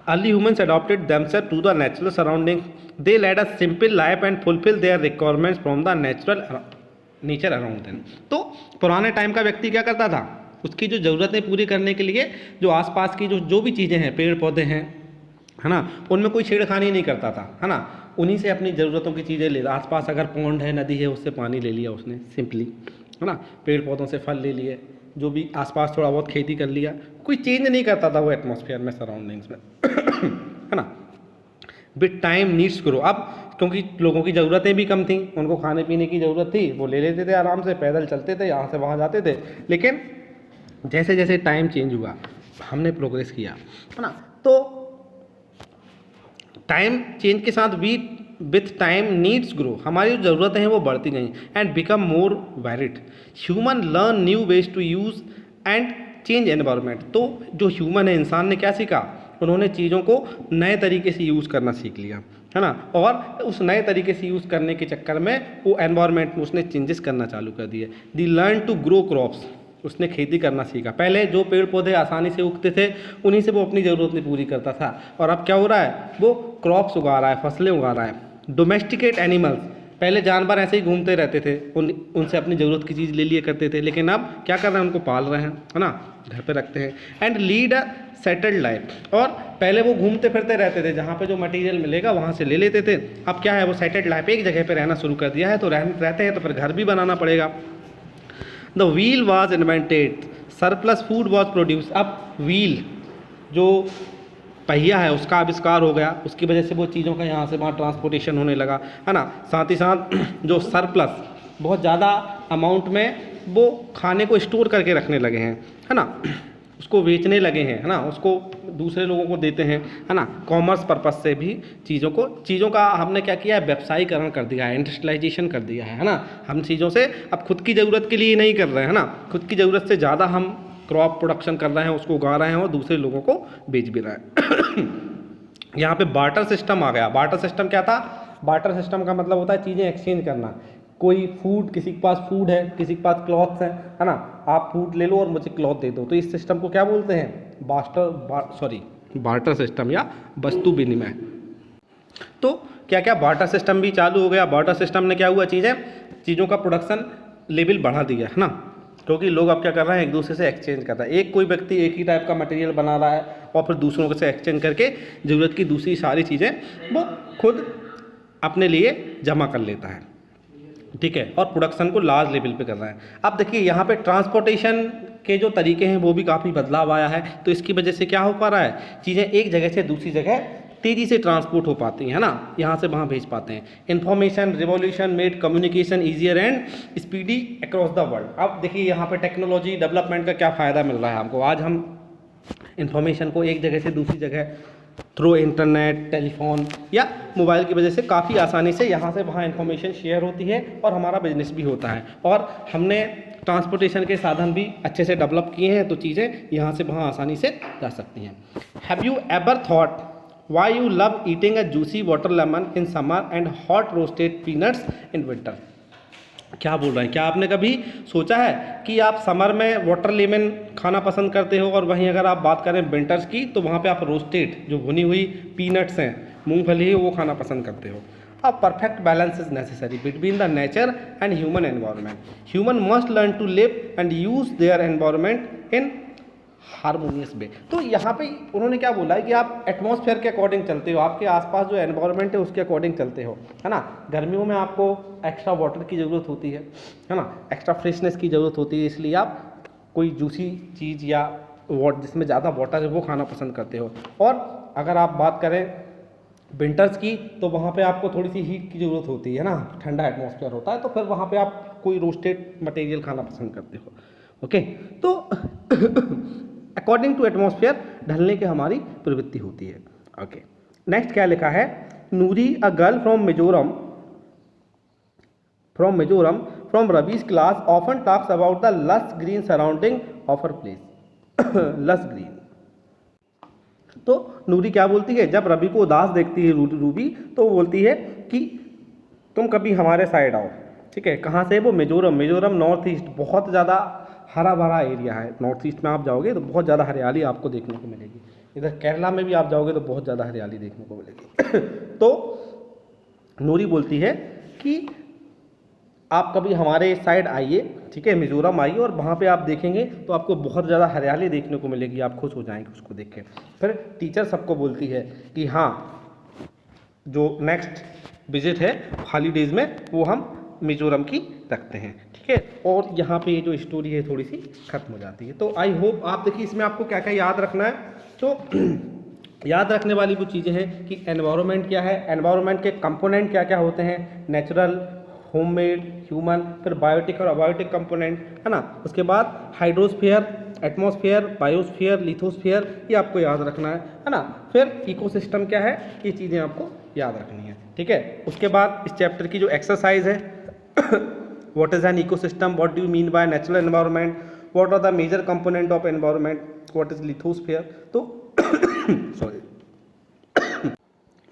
Early humans adopted themselves to the natural surrounding. They led a simple life and fulfilled their requirements from the nature around them. तो पुराने टाइम का व्यक्ति क्या करता था, उसकी जो ज़रूरतें पूरी करने के लिए जो आसपास की जो भी चीज़ें हैं, पेड़ पौधे हैं, है ना, उनमें कोई छेड़खानी नहीं करता था, है ना, उन्हीं से अपनी ज़रूरतों की चीज़ें ले, आसपास अगर पौंड है, नदी है, उससे पानी ले लिया उसने सिंपली, है ना, पेड़ पौधों से फल ले लिए, जो भी आसपास थोड़ा बहुत खेती कर लिया, कोई चेंज नहीं करता था वो एटमॉस्फेयर में, सराउंडिंग्स में है ना। With time needs grow. अब क्योंकि लोगों की ज़रूरतें भी कम थी, उनको खाने पीने की ज़रूरत थी, वो ले लेते थे आराम से, पैदल चलते थे, यहाँ से वहाँ जाते थे। लेकिन जैसे जैसे टाइम चेंज हुआ, हमने प्रोग्रेस किया, है ना, तो टाइम चेंज के साथ विथ टाइम नीड्स ग्रो, हमारी जो ज़रूरतें हैं वो बढ़ती गई and become more varied. Human learn new ways to use and change environment. तो जो ह्यूमन है, इंसान ने क्या सीखा, उन्होंने चीज़ों को नए तरीके से यूज़ करना सीख लिया, है ना, और उस नए तरीके से यूज़ करने के चक्कर में वो एनवायरनमेंट में उसने चेंजेस करना चालू कर दिए। दी लर्न टू ग्रो क्रॉप्स, उसने खेती करना सीखा। पहले जो पेड़ पौधे आसानी से उगते थे, उन्हीं से वो अपनी ज़रूरतें पूरी करता था, और अब क्या हो रहा है, वो क्रॉप्स उगा रहा है, फसलें उगा रहा है। डोमेस्टिकेट एनिमल्स, पहले जानवर ऐसे ही घूमते रहते थे, उनसे अपनी ज़रूरत की चीज़ ले लिया करते थे, लेकिन अब क्या कर रहे हैं, उनको पाल रहे हैं, है ना, घर पे रखते हैं। And lead a settled life, और पहले वो घूमते फिरते रहते थे, जहाँ पे जो मटेरियल मिलेगा वहाँ से ले लेते थे। अब क्या है, वो सेटल्ड लाइफ, एक जगह पे रहना शुरू कर दिया है, तो रहते हैं तो फिर घर भी बनाना पड़ेगा। The wheel was invented, surplus food was produce. अब व्हील, जो पहिया है, उसका आविष्कार हो गया, उसकी वजह से वो चीज़ों का यहाँ से वहाँ ट्रांसपोर्टेशन होने लगा, है ना। साथ ही साथ जो सरप्लस, बहुत ज़्यादा अमाउंट में वो खाने को स्टोर करके रखने लगे हैं, है ना, उसको बेचने लगे हैं, है ना, उसको दूसरे लोगों को देते हैं, है ना। कॉमर्स पर्पस से भी चीज़ों का हमने क्या किया है, व्यवसायीकरण कर दिया है, इंडस्ट्रियलाइजेशन कर दिया है ना। हम चीज़ों से अब खुद की ज़रूरत के लिए नहीं कर रहे हैं, है ना, खुद की ज़रूरत से ज़्यादा हम क्रॉप प्रोडक्शन कर रहे हैं, उसको उगा रहे हैं और दूसरे लोगों को बेच भी रहे हैं। यहाँ पे बार्टर सिस्टम आ गया। बार्टर सिस्टम क्या था, बार्टर सिस्टम का मतलब होता है चीज़ें एक्सचेंज करना। कोई फूड, किसी के पास फूड है, किसी के पास क्लॉथ्स है ना, आप फूड ले लो और मुझे क्लॉथ दे दो, तो इस सिस्टम को क्या बोलते हैं, बार्टर सिस्टम या वस्तु विनिमय। तो क्या क्या बार्टर सिस्टम भी चालू हो गया। बार्टर सिस्टम ने क्या हुआ, चीज़ों का प्रोडक्शन लेवल बढ़ा दिया, है ना, क्योंकि लोग अब क्या कर रहे हैं, एक दूसरे से एक्सचेंज कर रहा है। एक कोई व्यक्ति एक ही टाइप का मटेरियल बना रहा है और फिर दूसरों से एक्सचेंज करके ज़रूरत की दूसरी सारी चीज़ें वो खुद अपने लिए जमा कर लेता है, ठीक है, और प्रोडक्शन को लार्ज लेवल पे कर रहा है। अब देखिए यहाँ पे ट्रांसपोर्टेशन के जो तरीके हैं वो भी काफ़ी बदलाव आया है, तो इसकी वजह से क्या हो पा रहा है, चीज़ें एक जगह से दूसरी जगह तेज़ी से ट्रांसपोर्ट हो पाती हैं, ना, यहाँ से वहाँ भेज पाते हैं। Information revolution made communication easier and speedy across the world. अब देखिए यहाँ पे टेक्नोलॉजी डेवलपमेंट का क्या फ़ायदा मिल रहा है हमको। आज हम इन्फॉर्मेशन को एक जगह से दूसरी जगह थ्रू इंटरनेट, टेलीफोन या मोबाइल की वजह से काफ़ी आसानी से यहाँ से वहाँ इन्फॉर्मेशन शेयर होती है और हमारा बिजनेस भी होता है, और हमने ट्रांसपोर्टेशन के साधन भी अच्छे से डेवलप किए हैं, तो चीज़ें यहाँ से वहाँ आसानी से जा सकती हैं। Have you ever thought why you love eating a juicy water lemon in summer and hot roasted peanuts in winter. क्या बोल रहे हैं, क्या आपने कभी सोचा है कि आप समर में वाटर लेमन खाना पसंद करते हो, और वहीं अगर आप बात करें विंटर्स की तो वहाँ पे आप रोस्टेड जो भुनी हुई पीनट्स हैं, मूंगफली है, वो खाना पसंद करते हो। अब perfect balance is necessary between the nature and human environment. Human must learn to live and use their environment in harmonious way. तो यहाँ पे उन्होंने क्या बोला है कि आप एटमॉस्फेयर के अकॉर्डिंग चलते हो, आपके आसपास जो एनवायरनमेंट है उसके अकॉर्डिंग चलते हो, है ना। गर्मियों में आपको एक्स्ट्रा वाटर की ज़रूरत होती है ना, एक्स्ट्रा फ्रेशनेस की ज़रूरत होती है, इसलिए आप कोई जूसी चीज़ या जिसमें ज़्यादा वाटर है वो खाना पसंद करते हो। और अगर आप बात करें विंटर्स की, तो वहाँ पे आपको थोड़ी सी हीट की ज़रूरत होती है ना, ठंडा एटमॉस्फेयर होता है, तो फिर वहाँ पे आप कोई रोस्टेड मटेरियल खाना पसंद करते हो। ओके, तो अकॉर्डिंग टू एटमॉस्फेयर ढलने की हमारी प्रवृत्ति होती है। ओके, नेक्स्ट क्या लिखा है, Noori a girl from Mizoram from Ravi's class often talks about the lush green surrounding of her place. lush green. तो नूरी क्या बोलती है, जब रवि को उदास देखती है रूबी, तो वो बोलती है कि तुम कभी हमारे साइड आओ। ठीक है, कहाँ से? वो मिजोरम नॉर्थ ईस्ट, बहुत ज़्यादा हरा भरा एरिया है। नॉर्थ ईस्ट में आप जाओगे तो बहुत ज़्यादा हरियाली आपको देखने को मिलेगी। इधर केरला में भी आप जाओगे तो बहुत ज़्यादा हरियाली देखने को मिलेगी। तो नूरी बोलती है कि आप कभी हमारे साइड आइए, ठीक है, मिजोरम आइए, और वहाँ पे आप देखेंगे तो आपको बहुत ज़्यादा हरियाली देखने को मिलेगी, आप खुश हो जाएंगे उसको देख के। फिर टीचर सबको बोलती है कि हाँ, जो नेक्स्ट विजिट है हॉलीडेज़ में वो हम मिजोरम की रखते हैं। ठीक है, और यहाँ पे ये जो स्टोरी है थोड़ी सी खत्म हो जाती है। तो आई होप आप देखिए इसमें आपको क्या क्या याद रखना है। तो याद रखने वाली वो चीज़ें हैं कि एनवायरनमेंट क्या है, एनवायरनमेंट के कंपोनेंट क्या क्या होते हैं, नेचुरल, होममेड, ह्यूमन, फिर बायोटिक और अबायोटिक कंपोनेंट, है ना। उसके बाद हाइड्रोस्फीयर, एटमॉस्फेयर, बायोस्फीयर, लिथोस्फीयर, ये आपको याद रखना है ना। फिर इकोसिस्टम क्या है, ये चीज़ें आपको याद रखनी है। ठीक है, उसके बाद इस चैप्टर की जो एक्सरसाइज है, what is an ecosystem, what do you mean by natural environment, what are the major component of environment, what is lithosphere, तो सॉरी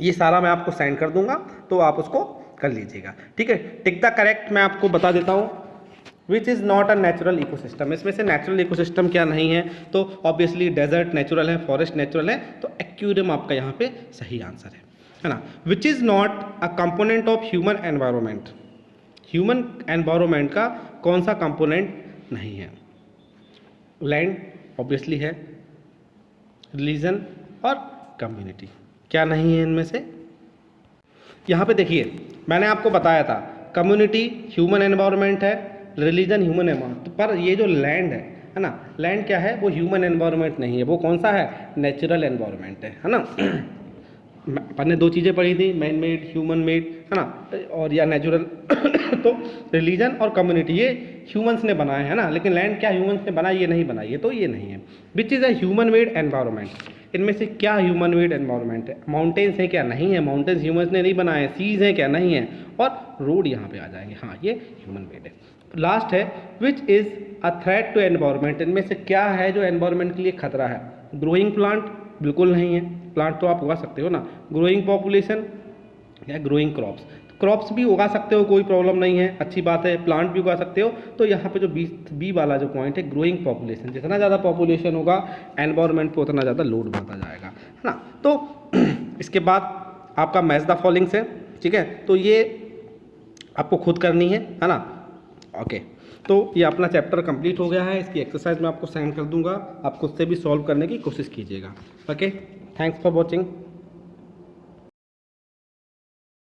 ये सारा मैं आपको सेंड कर दूंगा, तो आप उसको कर लीजिएगा। ठीक है, टिक द करेक्ट मैं आपको बता देता हूँ, which is not a natural ecosystem. इसमें से नेचुरल इकोसिस्टम क्या नहीं है, तो ऑब्वियसली डेजर्ट नेचुरल है, फॉरेस्ट नेचुरल है, तो एक्वेरियम आपका यहाँ पे सही आंसर है ना। Which is not a component of human environment, human environment का कौन सा कंपोनेंट नहीं है? लैंड ऑब्वियसली है, रिलीजन और कम्युनिटी, क्या नहीं है इनमें से? यहाँ पे देखिए मैंने आपको बताया था कम्युनिटी ह्यूमन एनवायरनमेंट है, रिलीजन ह्यूमन एनवायरनमेंट, पर ये जो लैंड है ना, लैंड क्या है, वो ह्यूमन एनवायरनमेंट नहीं है, वो कौन सा है, नेचुरल एनवायरनमेंट है ना। अपन ने दो चीज़ें पढ़ी थी, मैन मेड, ह्यूमन मेड, है ना, और या नेचुरल। तो रिलीजन और कम्युनिटी ये ह्यूमंस ने बनाए है ना, लेकिन लैंड क्या ह्यूमंस ने बनाई, ये नहीं बनाई है, तो ये नहीं है। Which is a human made environment, इनमें से क्या ह्यूमन मेड एनवायरनमेंट है? माउंटेन्स हैं क्या? नहीं है, माउंटेन्स ह्यूमंस ने नहीं बनाए। सीज हैं क्या? नहीं है। और रोड यहाँ पे आ जाएंगे, हाँ ये ह्यूमन मेड है। लास्ट है which is a threat to environment, इनमें से क्या है जो एनवायरनमेंट के लिए खतरा है? ग्रोइंग प्लांट, बिल्कुल नहीं है, प्लांट तो आप उगा सकते हो ना। ग्रोइंग पॉपुलेशन या ग्रोइंग क्रॉप्स, क्रॉप्स भी उगा सकते हो, कोई प्रॉब्लम नहीं है, अच्छी बात है, प्लांट भी उगा सकते हो। तो यहाँ पे जो बी वाला जो पॉइंट है, ग्रोइंग पॉपुलेशन, जितना ज़्यादा पॉपुलेशन होगा एनवायरनमेंट पे उतना ज़्यादा लोड बढ़ता जाएगा, है ना। तो इसके बाद आपका मैच द फॉलोइंग्स है, ठीक है, तो ये आपको खुद करनी है ना। ओके, तो ये अपना चैप्टर कंप्लीट हो गया है, इसकी एक्सरसाइज मैं आपको सेंड कर दूंगा, आप खुद से भी सॉल्व करने की कोशिश कीजिएगा। Okay, thanks for watching.